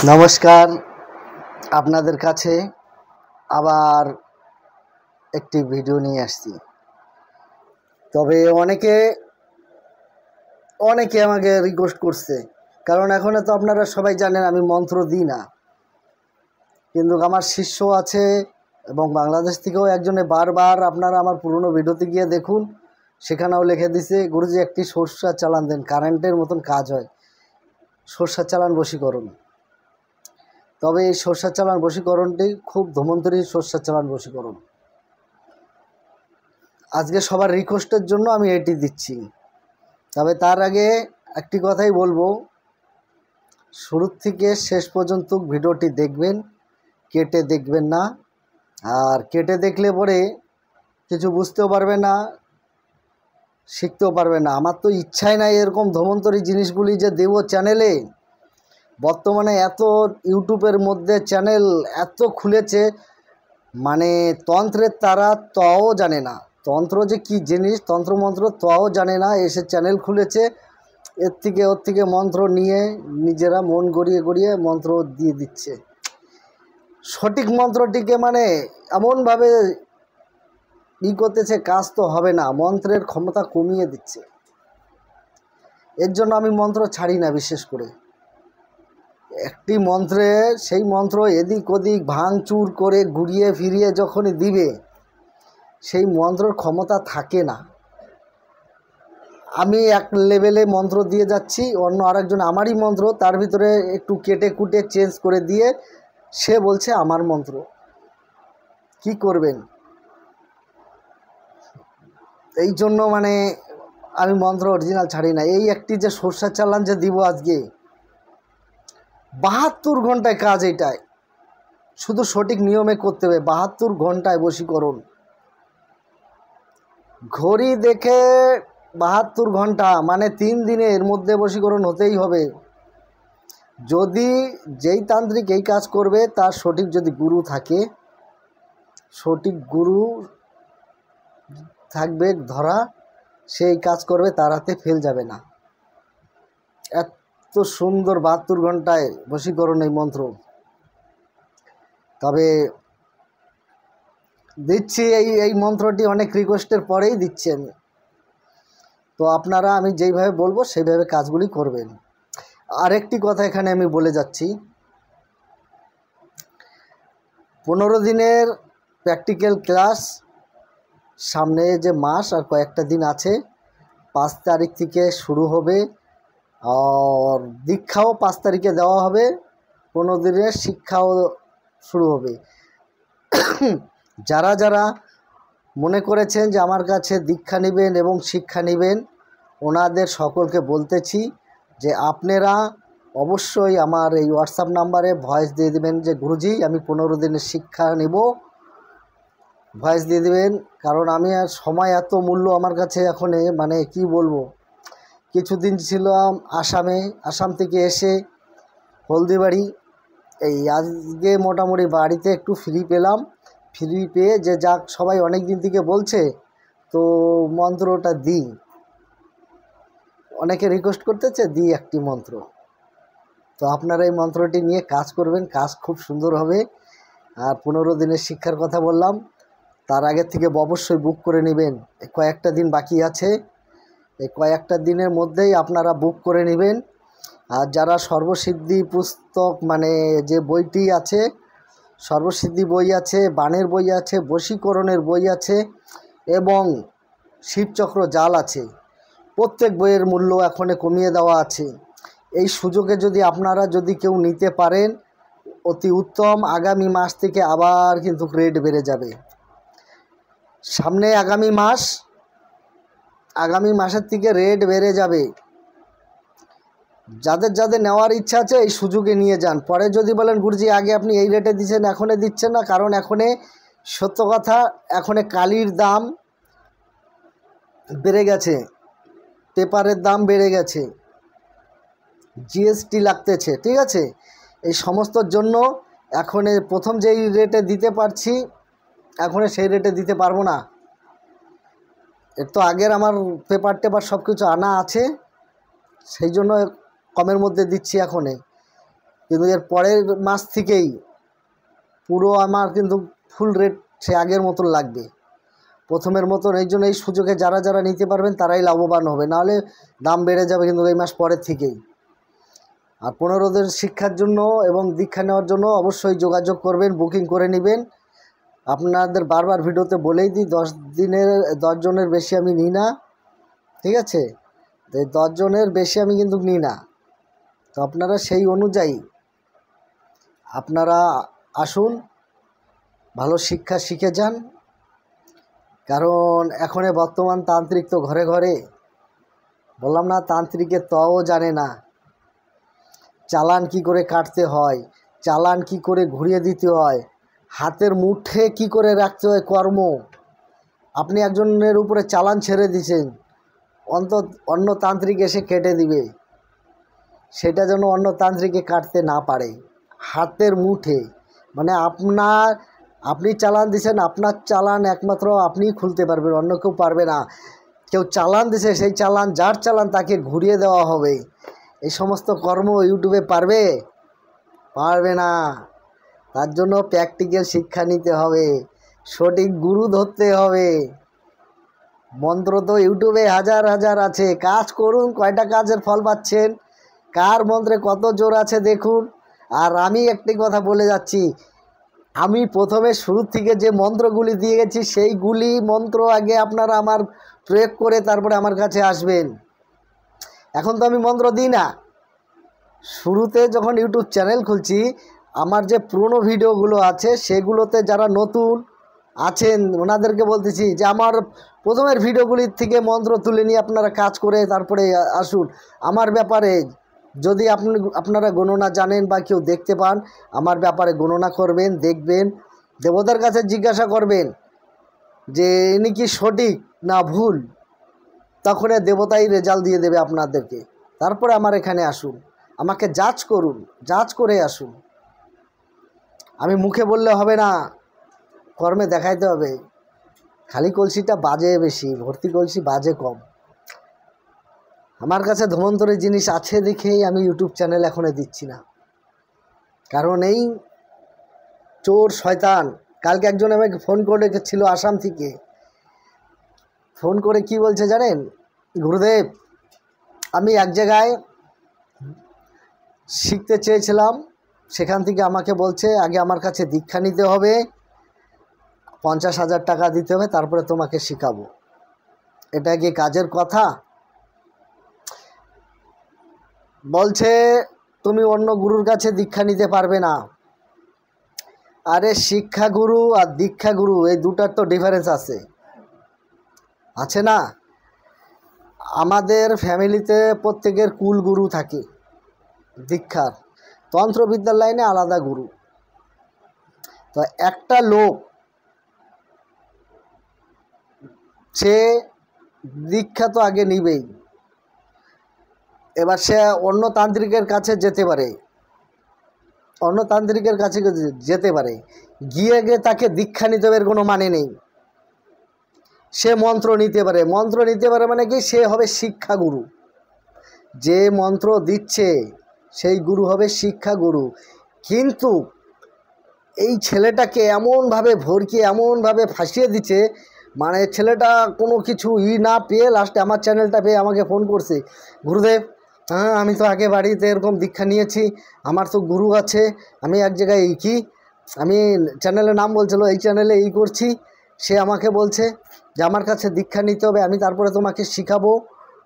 নমস্কার, আপনাদের কাছে আবার একটি ভিডিও নিয়ে আসছি। তবে অনেকে আমাকে রিকোয়েস্ট করছে, কারণ এখন তো আপনারা সবাই জানেন আমি মন্ত্র দিই না, কিন্তু আমার শিষ্য আছে এবং বাংলাদেশ থেকেও একজনে বারবার আপনারা আমার পুরনো ভিডিওতে গিয়ে দেখুন, সেখানেও লিখে দিছে গুরুজি একটি সরষার চালান দেন, কারেন্টের মতন কাজ হয়, সরষার চালান বশীকরণ। তবে এই সরষার চালান বশীকরণটি খুব ধমন্তরী সরষার চালান বশীকরণ। আজকে সবার রিকোয়েস্টের জন্য আমি এটি দিচ্ছি। তবে তার আগে একটি কথাই বলবো, শুরু থেকে শেষ পর্যন্ত ভিডিওটি দেখবেন, কেটে দেখবেন না। আর কেটে দেখলে পরে কিছু বুঝতেও পারবে না, শিখতেও পারবে না। আমার তো ইচ্ছাই নাই এরকম ধমন্তরী জিনিসগুলি যে দেব চ্যানেলে। বর্তমানে এত ইউটিউবের মধ্যে চ্যানেল এত খুলেছে, মানে তন্ত্রের তারা তাও জানে না, তন্ত্র যে কি জিনিস, তন্ত্রমন্ত্র তাও জানে না, এসে চ্যানেল খুলেছে, এর থেকে ওর থেকে মন্ত্র নিয়ে নিজেরা মন গড়িয়ে গড়িয়ে মন্ত্র দিয়ে দিচ্ছে। সঠিক মন্ত্রটিকে মানে এমনভাবে করতেছে, কাজ তো হবে না, মন্ত্রের ক্ষমতা কমিয়ে দিচ্ছে। এর জন্য আমি মন্ত্র ছাড়ি না। বিশেষ করে একটি মন্ত্রে সেই মন্ত্র এদিক ওদিক ভাঙচুর করে ঘুরিয়ে ফিরিয়ে যখনই দিবে, সেই মন্ত্রর ক্ষমতা থাকে না। আমি এক লেভেলে মন্ত্র দিয়ে যাচ্ছি, অন্য আরেকজন আমারই মন্ত্র তার ভিতরে একটু কেটে কুটে চেঞ্জ করে দিয়ে সে বলছে আমার মন্ত্র। কি করবেন? এই জন্য মানে আমি মন্ত্র অরিজিনাল ছাড়ি না। এই একটি যে সরষার চালান যে দিব আজকে, 72 ঘন্টায় কাজ। এইটাই শুধু সঠিক নিয়মে করতে হবে। 72 ঘন্টায় বশীকরণ, ঘড়ি দেখে 72 ঘন্টা মানে 3 দিনে এর মধ্যে বশীকরণ হতেই হবে। যদি যেই তান্ত্রিক এই কাজ করবে তার সঠিক যদি গুরু থাকে, সঠিক গুরু থাকবে ধরা, সেই কাজ করবে, তার হাতে ফেল যাবে না। এত সুন্দর 72 ঘন্টায় বশীকরণ এই মন্ত্র। তবে দিচ্ছি এই মন্ত্রটি অনেক রিকোয়েস্টের পরেই দিচ্ছি আমি। তো আপনারা আমি যেইভাবে বলবো সেইভাবে কাজগুলি করবেন। আরেকটি কথা এখানে আমি বলে যাচ্ছি, 15 দিনের প্র্যাকটিক্যাল ক্লাস সামনে যে মাস আর কয়েকটা দিন আছে, 5 তারিখ থেকে শুরু হবে। আর দীক্ষাও 5 তারিখে দেওয়া হবে, 15 দিনের শিক্ষাও শুরু হবে। যারা যারা মনে করেছেন যে আমার কাছে দীক্ষা নেবেন এবং শিক্ষা নেবেন, ওনাদের সকলকে বলতেছি যে আপনারা অবশ্যই আমার এই হোয়াটসঅ্যাপ নাম্বারে ভয়েস দিয়ে দেবেন যে গুরুজি আমি 15 দিনের শিক্ষা নেব। ভয়েস দিয়ে দেবেন, কারণ আমি আর সময় এত মূল্য আমার কাছে এখন, মানে কি বলবো। কিছুদিন ছিলাম আসাম থেকে এসে হলদিবাড়ি, এই আজকে মোটামুটি বাড়িতে একটু ফ্রি পেলাম। ফ্রি পেয়ে যে যাক, সবাই অনেক দিন থেকে বলছে তো মন্ত্রটা দিই, অনেকে রিকোয়েস্ট করতেছে দিই একটি মন্ত্র। তো আপনারা এই মন্ত্রটি নিয়ে কাজ করবেন, কাজ খুব সুন্দর হবে। আর 15 দিনের শিক্ষার কথা বললাম, তার আগের থেকে অবশ্যই বুক করে নেবেন। কয়েকটা দিন বাকি আছে, এই কয়েকটা দিনের মধ্যেই আপনারা বুক করে নেবেন। আর যারা সর্বসিদ্ধি পুস্তক মানে যে বইটি আছে, সর্বসিদ্ধি বই আছে, বাণের বই আছে, বশীকরণের বই আছে এবং শিবচক্র জাল আছে, প্রত্যেক বইয়ের মূল্য এখন কমিয়ে দেওয়া আছে। এই সুযোগে যদি আপনারা যদি কেউ নিতে পারেন অতি উত্তম। আগামী মাস থেকে আবার কিন্তু রেট বেড়ে যাবে। সামনে আগামী মাসের থেকে রেট বেড়ে যাবে। যাদের যাদের নেওয়ার ইচ্ছা আছে এই সুযোগে নিয়ে যান। পরে যদি বলেন গুরুজি আগে আপনি এই রেটে দিচ্ছেন এখনে দিচ্ছেন না, কারণ এখনে সত্য কথা, এখনে কালির দাম বেড়ে গেছে, পেপারের দাম বেড়ে গেছে, জিএসটি লাগতেছে, ঠিক আছে। এই সমস্তর জন্য এখন প্রথম যেই রেটে দিতে পারছি এখন সেই রেটে দিতে পারবো না। এর তো আগের আমার পেপার সব কিছু আনা আছে, সেই জন্য কমের মধ্যে দিচ্ছি এখনে। কিন্তু এর পরের মাস থেকেই পুরো আমার কিন্তু ফুল রেট সে আগের মতন লাগবে, প্রথমের মতন। এই জন্য এই সুযোগে যারা যারা নিতে পারবেন তারাই লাভবান হবে, নাহলে দাম বেড়ে যাবে কিন্তু এই মাস পরের থেকেই। আর 15 দিন শিক্ষার জন্য এবং দীক্ষা নেওয়ার জন্য অবশ্যই যোগাযোগ করবেন, বুকিং করে নেবেন। আপনাদের বারবার ভিডিওতে বলেই দিই 10 জনের বেশি আমি নিই না, ঠিক আছে? তো 10 জনের বেশি আমি কিন্তু নিই না। তো আপনারা সেই অনুযায়ী আপনারা আসুন, ভালো শিক্ষা শিখে যান। কারণ এখন বর্তমান তান্ত্রিক তো ঘরে ঘরে, বললাম না, তান্ত্রিকের তও জানে না চালান কি করে কাটতে হয়, চালান কি করে ঘুরিয়ে দিতে হয়, হাতের মুঠে কি করে রাখতে হয় কর্ম। আপনি একজনের উপরে চালান ছেড়ে দিয়েছেন, অন্য তান্ত্রিক এসে কেটে দিবে, সেটা যেন অন্য তান্ত্রিকে কাটতে না পারে। হাতের মুঠে মানে আপনি চালান দিয়েছেন, আপনার চালান একমাত্র আপনিই খুলতে পারবেন, অন্য কেউ পারবে না। কেউ চালান দিছে, সেই চালান যার চালান তাকে ঘুরিয়ে দেওয়া হবে। এই সমস্ত কর্ম ইউটিউবে পারবে না। তার জন্য প্র্যাকটিক্যাল শিক্ষা নিতে হবে, সঠিক গুরু ধরতে হবে। মন্ত্র তো ইউটিউবে হাজার হাজার আছে, কাজ করুন, কয়টা কাজের ফল পাচ্ছেন, কার মন্ত্রে কত জোর আছে দেখুন। আর আমি একটি কথা বলে যাচ্ছি, আমি প্রথমে শুরু থেকে যে মন্ত্রগুলি দিয়ে গেছি সেইগুলি মন্ত্র আগে আপনারা আমার প্রয়োগ করে তারপরে আমার কাছে আসবেন। এখন তো আমি মন্ত্র দিই না। শুরুতে যখন ইউটিউব চ্যানেল খুলছি, আমার যে পুরনো ভিডিওগুলো আছে সেগুলোতে যারা নতুন আছেন ওনাদেরকে বলতেছি যে আমার প্রথমের ভিডিওগুলির থেকে মন্ত্র তুলে নিয়ে আপনারা কাজ করে তারপরে আসুন আমার ব্যাপারে। যদি আপনারা গণনা জানেন বা কেউ দেখতে পান, আমার ব্যাপারে গণনা করবেন, দেখবেন, দেবতার কাছে জিজ্ঞাসা করবেন যে ইনি কি সঠিক না ভুল, তখন দেবতাই রেজাল্ট দিয়ে দেবে আপনাদেরকে। তারপরে আমার এখানে আসুন, আমাকে যাচ করুন, যাচ করে আসুন। আমি মুখে বললে হবে না, কর্মে দেখাইতে হবে। খালি কলসিটা বাজে বেশি, ভর্তি কলসি বাজে কম। আমার কাছে ধন্বন্তরী জিনিস আছে দেখেই আমি ইউটিউব চ্যানেল এখনো দিচ্ছি না। কারণ এই চোর শয়তান, কালকে একজন আমাকে ফোন করে ছিল আসাম থেকে, ফোন করে কি বলছে জানেন? গুরুদেব, আমি এক জায়গায় শিখতে চেয়েছিলাম, সেখান থেকে আমাকে বলছে আগে আমার কাছে দীক্ষা নিতে হবে, 50,000 টাকা দিতে হবে, তারপরে তোমাকে শেখাবো। এটা কি কাজের কথা? বলছে তুমি অন্য গুরুর কাছে দীক্ষা নিতে পারবে না। আরে শিক্ষাগুরু আর দীক্ষাগুরু এই দুটার তো ডিফারেন্স আছে না? আমাদের ফ্যামিলিতে প্রত্যেকের কুল গুরু থাকে দীক্ষার, তন্ত্রবিদ্যার লাইনে আলাদা গুরু। তো একটা লোক সে দীক্ষা তো আগে নিবেই, এবার সে অন্য তান্ত্রিকের কাছে যেতে পারে, গিয়ে তাকে দীক্ষা নিতে হবে কোনো মানে নেই। সে মন্ত্র নিতে পারে, মানে কি, সে হবে শিক্ষাগুরু। যে মন্ত্র দিচ্ছে সেই গুরু হবে শিক্ষাগুরু। কিন্তু এই ছেলেটাকে এমনভাবে ভরকিয়ে এমনভাবে ফাঁসিয়ে দিচ্ছে, মানে ছেলেটা কোনো কিছু না পেয়ে লাস্টে আমার চ্যানেলটা পেয়ে আমাকে ফোন করছে, গুরুদেব, হ্যাঁ আমি তো আগে বাড়িতে এরকম দীক্ষা নিয়েছি, আমার তো গুরু আছে, আমি এক জায়গায় আমি চ্যানেলের নাম বলছিল, এই চ্যানেলে করছি, সে আমাকে বলছে যে আমার কাছে দীক্ষা নিতে হবে, আমি তারপরে তোমাকে শিখাবো,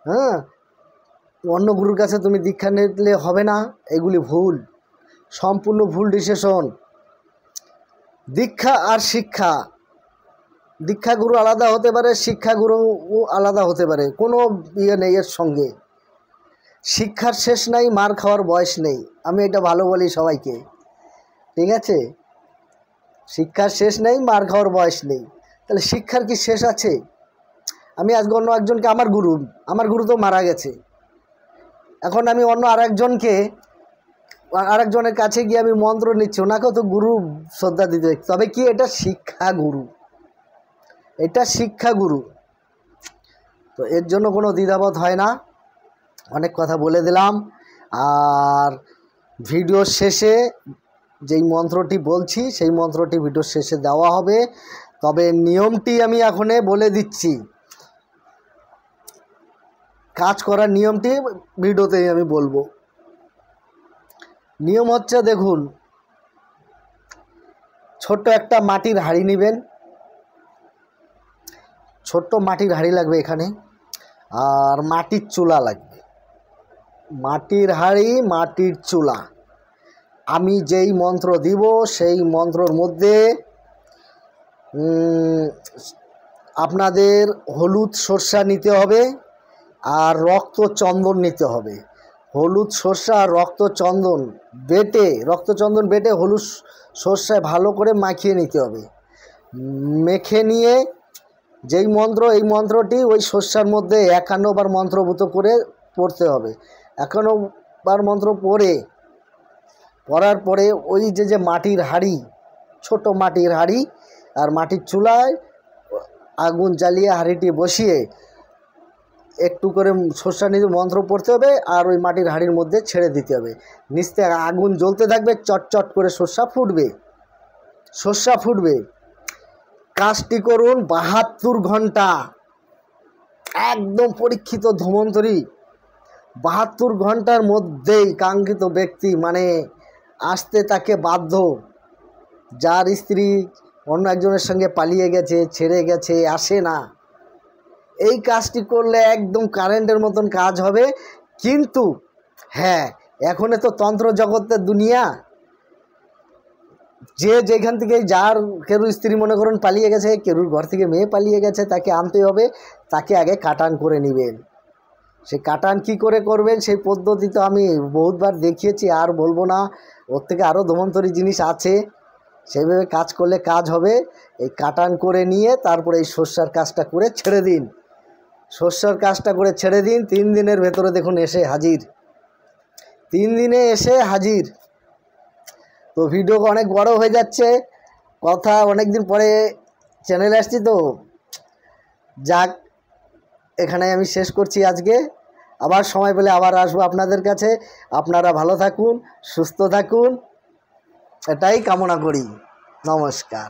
হ্যাঁ, অন্য গুরুর কাছে তুমি দীক্ষা নিলে হবে না। এগুলি ভুল, সম্পূর্ণ ভুল ডিসিশন। দীক্ষা আর শিক্ষা, দীক্ষাগুরু আলাদা হতে পারে, শিক্ষাগুরু আলাদা হতে পারে, কোনো ইয়ে নেই এর সঙ্গে। শিক্ষার শেষ নাই, মার খাওয়ার বয়স নেই, আমি এটা ভালো বলি সবাইকে, ঠিক আছে? শিক্ষার শেষ নেই, মার খাওয়ার বয়স নেই। তাহলে শিক্ষার কি শেষ আছে? আমি আজকে অন্য একজনকে, আমার গুরু তো মারা গেছে, এখন আমি অন্য আরেকজনের কাছে গিয়ে আমি মন্ত্র নিচ্ছি, ওনাকেও তো গুরু শ্রদ্ধা দিতে, তবে কি এটা শিক্ষাগুরু। তো এর জন্য কোনো দ্বিধাবোধ হয় না। অনেক কথা বলে দিলাম। আর ভিডিওর শেষে যেই মন্ত্রটি বলছি সেই মন্ত্রটি ভিডিওর শেষে দেওয়া হবে। তবে নিয়মটি আমি এখনে বলে দিচ্ছি, কাজ করার নিয়মটি ভিডিওতেই আমি বলবো। নিয়ম হচ্ছে, দেখুন, ছোট্ট একটা মাটির হাঁড়ি নেবেন, ছোট্ট মাটির হাঁড়ি লাগবে এখানে, আর মাটির চুলা লাগবে। মাটির হাঁড়ি, মাটির চুলা। আমি যেই মন্ত্র দিব সেই মন্ত্রর মধ্যে আপনাদের হলুদ সরষা নিতে হবে আর রক্ত চন্দন নিতে হবে। হলুদ সরষা আর রক্তচন্দন বেটে হলুদ সরষায় ভালো করে মাখিয়ে নিতে হবে। মেখে নিয়ে যেই মন্ত্র, এই মন্ত্রটি ওই সরষার মধ্যে 51 বার মন্ত্রভূত করে পড়তে হবে। 51 বার মন্ত্র পড়ার পরে ওই যে মাটির হাঁড়ি, ছোট মাটির হাঁড়ি আর মাটির চুলায় আগুন জ্বালিয়ে হাঁড়িটি বসিয়ে একটু করে সরষা নিয়ে মন্ত্র পড়তে হবে আর ওই মাটির হাঁড়ির মধ্যে ছেড়ে দিতে হবে। নিচ থেকে আগুন জ্বলতে থাকবে, চটচট করে সরষা ফুটবে। কাজটি করুন 72 ঘন্টা, একদম পরীক্ষিত ধন্বন্তরী। 72 ঘন্টার মধ্যেই কাঙ্ক্ষিত ব্যক্তি মানে আসতে তাকে বাধ্য। যার স্ত্রী অন্য একজনের সঙ্গে পালিয়ে গেছে, ছেড়ে গেছে, আসে না, এই কাজটি করলে একদম কারেন্টের মতন কাজ হবে। কিন্তু হ্যাঁ, এখন তো তন্ত্র জগতের দুনিয়া, যে যেখান থেকে যার কেরু স্ত্রী মনে করুন পালিয়ে গেছে, কেরুর ঘর থেকে মেয়ে পালিয়ে গেছে, তাকে আনতে হবে। তাকে আগে কাটান করে নেবেন। সেই কাটান কি করে করবেন সেই পদ্ধতি তো আমি বহুতবার দেখিয়েছি, আর বলবো না। ওর থেকে আরও ধন্বন্তরী জিনিস আছে, সেইভাবে কাজ করলে কাজ হবে। এই কাটান করে নিয়ে তারপরে এই সরষার কাজটা করে ছেড়ে দিন। 3 দিনের ভেতরে দেখুন এসে হাজির। 3 দিনে এসে হাজির। তো ভিডিও অনেক বড় হয়ে যাচ্ছে, কথা অনেক দিন পরে চ্যানেলে আসছি, তো যাক, এখানে আমি শেষ করছি আজকে। আবার সময় পেলে আবার আসবো আপনাদের কাছে। আপনারা ভালো থাকুন, সুস্থ থাকুন, এটাই কামনা করি। নমস্কার।